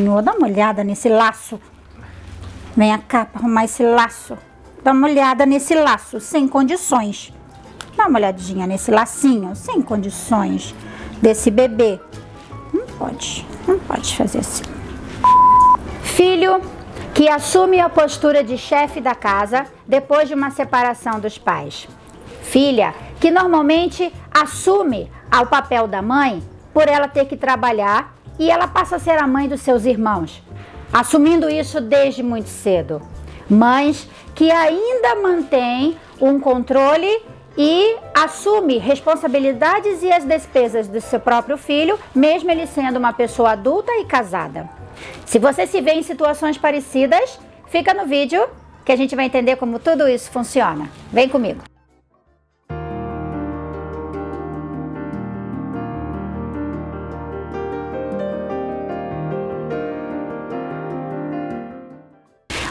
Senhor, dá uma olhada nesse laço. Vem cá para arrumar esse laço. Dá uma olhada nesse laço, sem condições. Dá uma olhadinha nesse lacinho, sem condições. Desse bebê. Não pode fazer assim. Filho que assume a postura de chefe da casa depois de uma separação dos pais. Filha que normalmente assume o papel da mãe por ela ter que trabalhar e ela passa a ser a mãe dos seus irmãos, assumindo isso desde muito cedo. Mães que ainda mantêm um controle e assume responsabilidades e as despesas do seu próprio filho, mesmo ele sendo uma pessoa adulta e casada. Se você se vê em situações parecidas, fica no vídeo que a gente vai entender como tudo isso funciona. Vem comigo!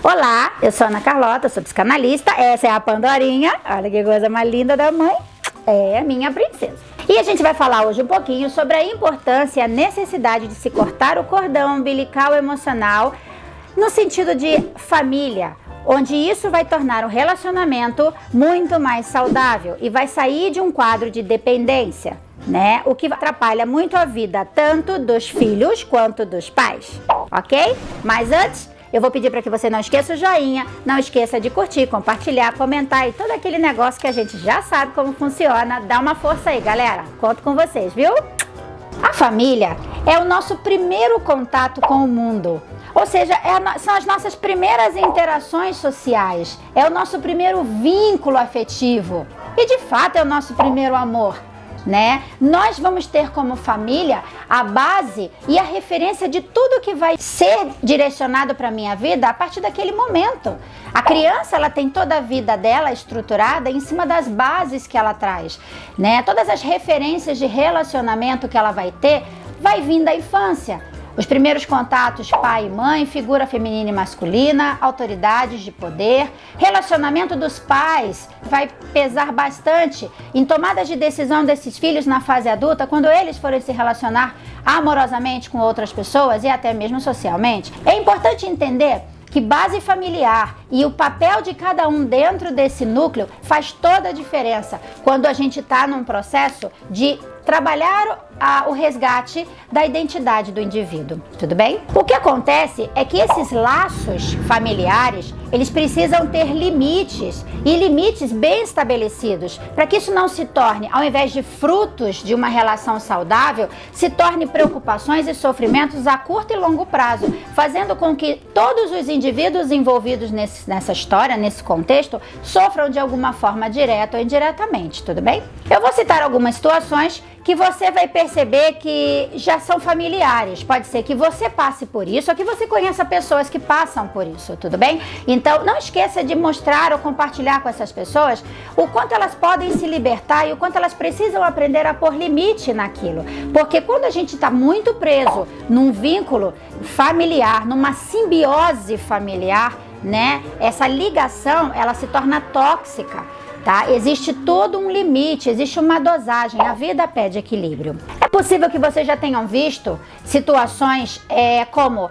Olá, eu sou Ana Carlota, sou psicanalista, essa é a Pandorinha, olha que coisa mais linda da mãe, é a minha princesa. E a gente vai falar hoje um pouquinho sobre a importância e a necessidade de se cortar o cordão umbilical emocional no sentido de família, onde isso vai tornar o relacionamento muito mais saudável e vai sair de um quadro de dependência, né? O que atrapalha muito a vida tanto dos filhos quanto dos pais, ok? Mas antes, eu vou pedir para que você não esqueça o joinha, não esqueça de curtir, compartilhar, comentar e todo aquele negócio que a gente já sabe como funciona. Dá uma força aí, galera. Conto com vocês, viu? A família é o nosso primeiro contato com o mundo. Ou seja, são as nossas primeiras interações sociais. É o nosso primeiro vínculo afetivo. E, de fato, é o nosso primeiro amor. Né? Nós vamos ter como família a base e a referência de tudo que vai ser direcionado para a minha vida a partir daquele momento. A criança, ela tem toda a vida dela estruturada em cima das bases que ela traz, né? Todas as referências de relacionamento que ela vai ter vai vir da infância. Os primeiros contatos pai e mãe, figura feminina e masculina, autoridades de poder, relacionamento dos pais vai pesar bastante em tomadas de decisão desses filhos na fase adulta, quando eles forem se relacionar amorosamente com outras pessoas e até mesmo socialmente. É importante entender que base familiar e o papel de cada um dentro desse núcleo faz toda a diferença quando a gente está num processo de trabalhar o resgate da identidade do indivíduo, tudo bem? O que acontece é que esses laços familiares, eles precisam ter limites e limites bem estabelecidos, para que isso não se torne, ao invés de frutos de uma relação saudável, se torne preocupações e sofrimentos a curto e longo prazo, fazendo com que todos os indivíduos envolvidos nessa história, nesse contexto, sofram de alguma forma direta ou indiretamente, tudo bem? Eu vou citar algumas situações que você vai perceber que já são familiares. Pode ser que você passe por isso ou que você conheça pessoas que passam por isso, tudo bem? Então, não esqueça de mostrar ou compartilhar com essas pessoas o quanto elas podem se libertar e o quanto elas precisam aprender a pôr limite naquilo. Porque quando a gente está muito preso num vínculo familiar, numa simbiose familiar, né? Essa ligação, ela se torna tóxica. Tá? Existe todo um limite, existe uma dosagem, a vida pede equilíbrio. É possível que vocês já tenham visto situações como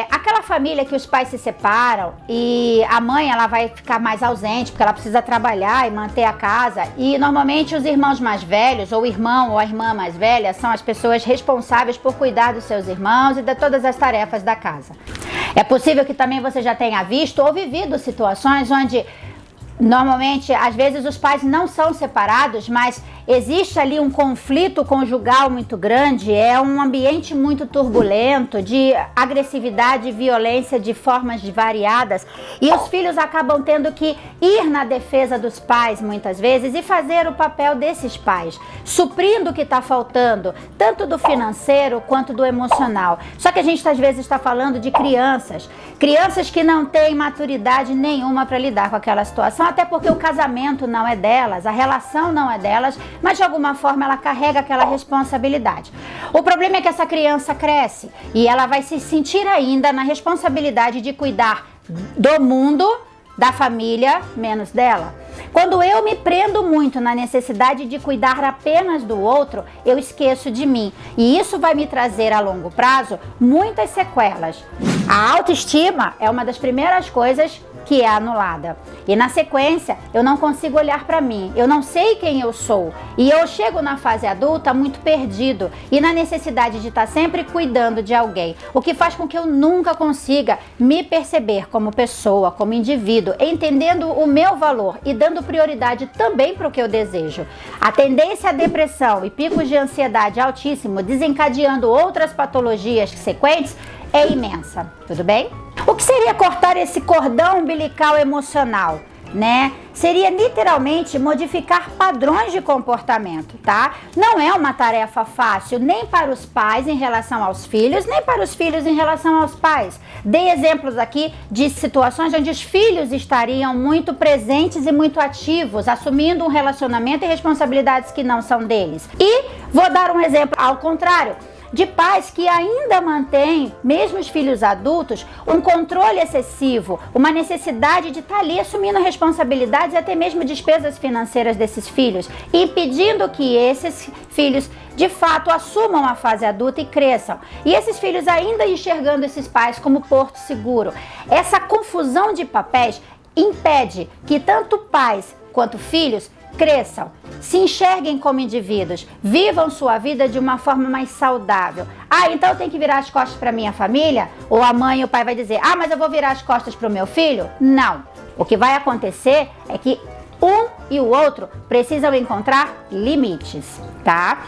aquela família que os pais se separam e a mãe ela vai ficar mais ausente porque ela precisa trabalhar e manter a casa, e normalmente os irmãos mais velhos, ou o irmão ou a irmã mais velha, são as pessoas responsáveis por cuidar dos seus irmãos e de todas as tarefas da casa. É possível que também você já tenha visto ou vivido situações onde normalmente, às vezes os pais não são separados, mas existe ali um conflito conjugal muito grande, é um ambiente muito turbulento, de agressividade e violência de formas variadas, e os filhos acabam tendo que ir na defesa dos pais muitas vezes e fazer o papel desses pais, suprindo o que está faltando, tanto do financeiro quanto do emocional. Só que a gente às vezes está falando de crianças que não têm maturidade nenhuma para lidar com aquela situação, até porque o casamento não é delas, a relação não é delas, mas de alguma forma ela carrega aquela responsabilidade. O problema é que essa criança cresce e ela vai se sentir ainda na responsabilidade de cuidar do mundo, da família, menos dela. Quando eu me prendo muito na necessidade de cuidar apenas do outro, eu esqueço de mim. E isso vai me trazer a longo prazo muitas sequelas. A autoestima é uma das primeiras coisas que é anulada. E na sequência, eu não consigo olhar para mim, eu não sei quem eu sou. E eu chego na fase adulta muito perdido e na necessidade de estar sempre cuidando de alguém, o que faz com que eu nunca consiga me perceber como pessoa, como indivíduo, entendendo o meu valor e dando prioridade também para o que eu desejo. A tendência à depressão e picos de ansiedade altíssimo, desencadeando outras patologias sequentes, é imensa, tudo bem? O que seria cortar esse cordão umbilical emocional, né? Seria literalmente modificar padrões de comportamento, tá? Não é uma tarefa fácil, nem para os pais em relação aos filhos, nem para os filhos em relação aos pais. Dei exemplos aqui de situações onde os filhos estariam muito presentes e muito ativos, assumindo um relacionamento e responsabilidades que não são deles. E vou dar um exemplo ao contrário, de pais que ainda mantêm, mesmo os filhos adultos, um controle excessivo, uma necessidade de estar ali assumindo responsabilidades e até mesmo despesas financeiras desses filhos, impedindo que esses filhos de fato assumam a fase adulta e cresçam. E esses filhos ainda enxergando esses pais como porto seguro. Essa confusão de papéis impede que tanto pais quanto filhos cresçam, se enxerguem como indivíduos, vivam sua vida de uma forma mais saudável. Ah, então eu tenho que virar as costas para minha família? Ou a mãe e o pai vai dizer, ah, mas eu vou virar as costas para o meu filho? Não. O que vai acontecer é que um e o outro precisam encontrar limites, tá?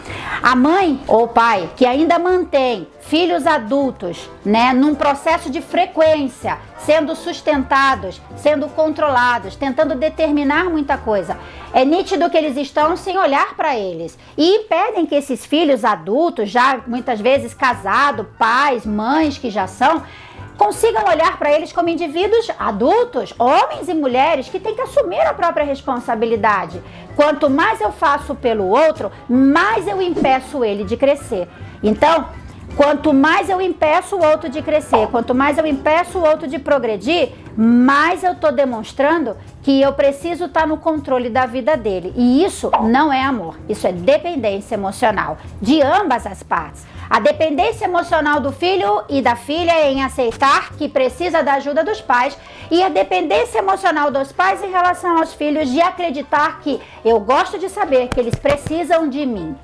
A mãe ou o pai que ainda mantém filhos adultos, né, num processo de frequência, sendo sustentados, sendo controlados, tentando determinar muita coisa, é nítido que eles estão sem olhar para eles e impedem que esses filhos adultos, já muitas vezes casados, pais, mães que já são, consigam olhar para eles como indivíduos adultos, homens e mulheres que têm que assumir a própria responsabilidade. Quanto mais eu faço pelo outro, mais eu impeço ele de crescer. Então, quanto mais eu impeço o outro de crescer, quanto mais eu impeço o outro de progredir, mais eu estou demonstrando que eu preciso estar no controle da vida dele. E isso não é amor, isso é dependência emocional de ambas as partes. A dependência emocional do filho e da filha é em aceitar que precisa da ajuda dos pais e a dependência emocional dos pais em relação aos filhos de acreditar que eu gosto de saber que eles precisam de mim,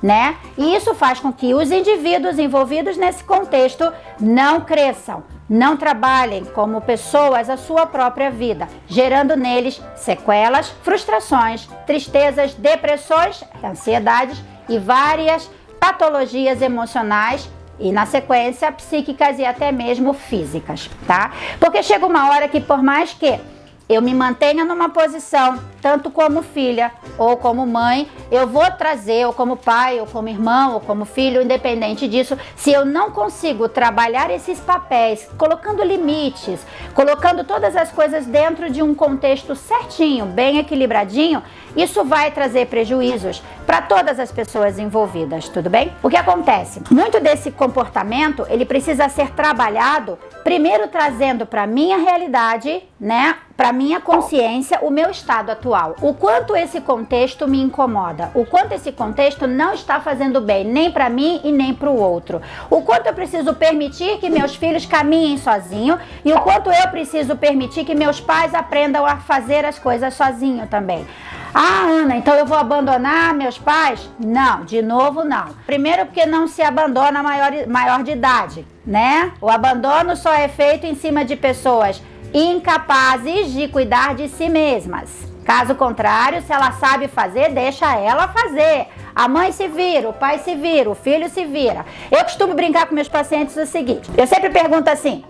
né? E isso faz com que os indivíduos envolvidos nesse contexto não cresçam, não trabalhem como pessoas a sua própria vida, gerando neles sequelas, frustrações, tristezas, depressões, ansiedades e várias patologias emocionais e, na sequência, psíquicas e até mesmo físicas, tá? Porque chega uma hora que, por mais que eu me mantenha numa posição, tanto como filha ou como mãe, eu vou trazer, ou como pai, ou como irmão, ou como filho, independente disso, se eu não consigo trabalhar esses papéis, colocando limites, colocando todas as coisas dentro de um contexto certinho, bem equilibradinho, isso vai trazer prejuízos para todas as pessoas envolvidas, tudo bem? O que acontece? Muito desse comportamento, ele precisa ser trabalhado, primeiro trazendo para minha realidade, né, para minha consciência, o meu estado atual. O quanto esse contexto me incomoda, o quanto esse contexto não está fazendo bem, nem para mim e nem para o outro. O quanto eu preciso permitir que meus filhos caminhem sozinhos e o quanto eu preciso permitir que meus pais aprendam a fazer as coisas sozinhos também. Ah, Ana, então eu vou abandonar meus pais? Não, de novo não. Primeiro porque não se abandona maior de idade, né? O abandono só é feito em cima de pessoas incapazes de cuidar de si mesmas. Caso contrário, se ela sabe fazer, deixa ela fazer. A mãe se vira, o pai se vira, o filho se vira. Eu costumo brincar com meus pacientes o seguinte, eu sempre pergunto assim,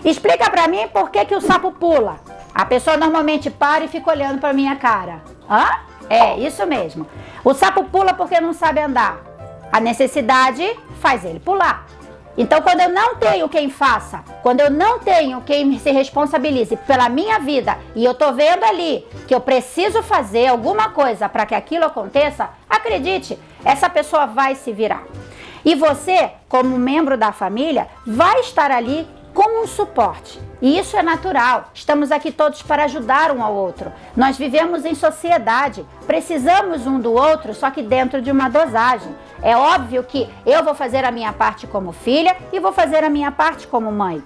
explica pra mim por que o sapo pula. A pessoa normalmente para e fica olhando pra minha cara. Hã? É, isso mesmo. O sapo pula porque não sabe andar. A necessidade faz ele pular. Então, quando eu não tenho quem faça, quando eu não tenho quem se responsabilize pela minha vida e eu tô vendo ali que eu preciso fazer alguma coisa para que aquilo aconteça, acredite, essa pessoa vai se virar. E você, como membro da família, vai estar ali como um suporte. E isso é natural. Estamos aqui todos para ajudar um ao outro. Nós vivemos em sociedade. Precisamos um do outro, só que dentro de uma dosagem. É óbvio que eu vou fazer a minha parte como filha e vou fazer a minha parte como mãe.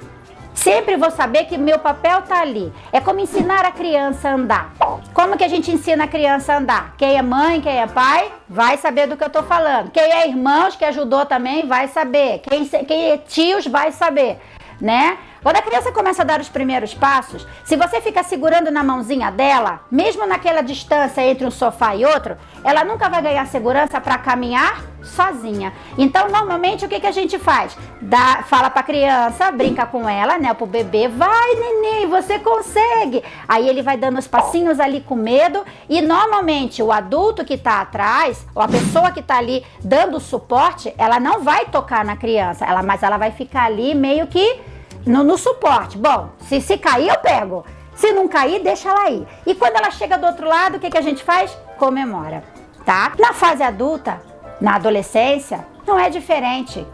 Sempre vou saber que meu papel tá ali. É como ensinar a criança a andar. Como que a gente ensina a criança a andar? Quem é mãe, quem é pai, vai saber do que eu tô falando. Quem é irmãos, que ajudou também, vai saber. Quem é tios, vai saber, né? Quando a criança começa a dar os primeiros passos, se você fica segurando na mãozinha dela, mesmo naquela distância entre um sofá e outro, ela nunca vai ganhar segurança para caminhar sozinha. Então, normalmente, o que a gente faz? Fala para a criança, brinca com ela, né, pro bebê, vai neném, você consegue. Aí ele vai dando os passinhos ali com medo e normalmente o adulto que está atrás, ou a pessoa que está ali dando o suporte, ela não vai tocar na criança, mas ela vai ficar ali meio que no suporte. Bom, se cair eu pego, se não cair deixa ela ir. E quando ela chega do outro lado, o que a gente faz? Comemora, tá? Na fase adulta, na adolescência, não é diferente,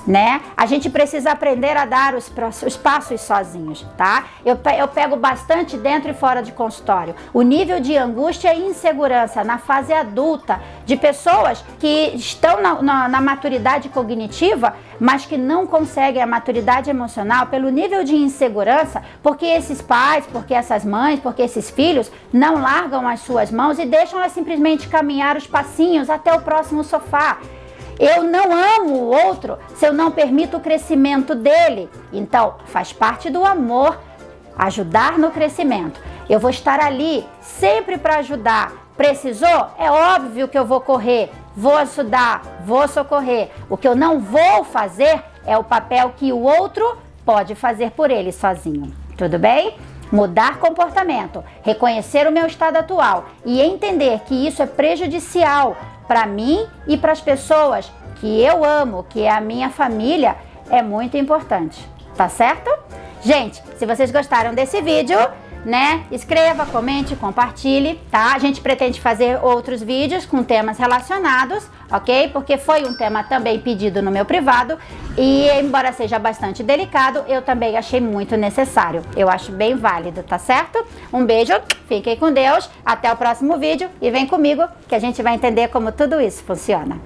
né? A gente precisa aprender a dar os passos sozinhos, tá? Eu pego bastante dentro e fora de consultório o nível de angústia e insegurança na fase adulta de pessoas que estão na maturidade cognitiva, mas que não conseguem a maturidade emocional pelo nível de insegurança, porque esses pais, porque essas mães, porque esses filhos não largam as suas mãos e deixam elas simplesmente caminhar os passinhos até o próximo sofá. Eu não amo o outro se eu não permito o crescimento dele. Então, faz parte do amor ajudar no crescimento. Eu vou estar ali sempre para ajudar. Precisou? É óbvio que eu vou correr, vou ajudar, vou socorrer. O que eu não vou fazer é o papel que o outro pode fazer por ele sozinho. Tudo bem? Mudar comportamento, reconhecer o meu estado atual e entender que isso é prejudicial para mim e para as pessoas que eu amo, que é a minha família, é muito importante, tá certo? Gente, se vocês gostaram desse vídeo, né, inscreva, comente, compartilhe, tá? A gente pretende fazer outros vídeos com temas relacionados, ok? Porque foi um tema também pedido no meu privado e, embora seja bastante delicado, eu também achei muito necessário. Eu acho bem válido, tá certo? Um beijo, fiquem com Deus, até o próximo vídeo e vem comigo que a gente vai entender como tudo isso funciona.